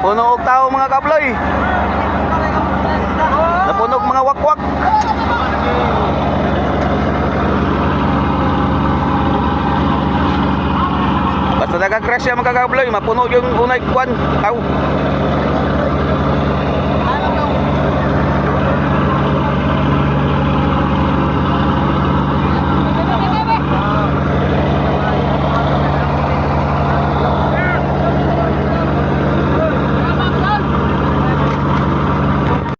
Napuno og tao mga kabloy. Napuno og mga wakwak. Basta nagka-crash siya mga kabloy, mapuno yung unay kwan tao.